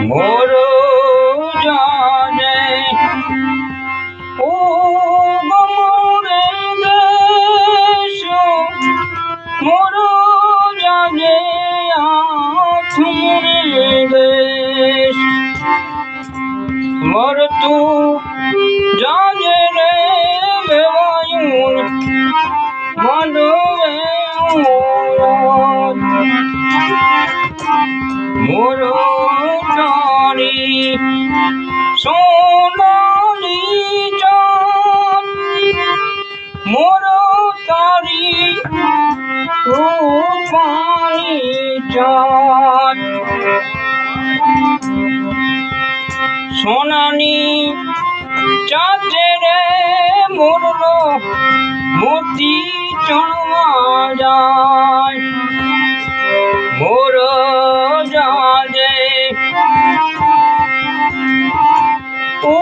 મોરો જાને ઓ ગમોરે દેશો મોરો જાને આથમરે દેશ મરતું જાને રે વેવાયું માંડવે મોરો તારી સોનાની જાન મોરો તારી રૂપાની જાન સોનાની ચાચે રે મોરલો મોતી ચણવા જાય મોર જાજે ઓ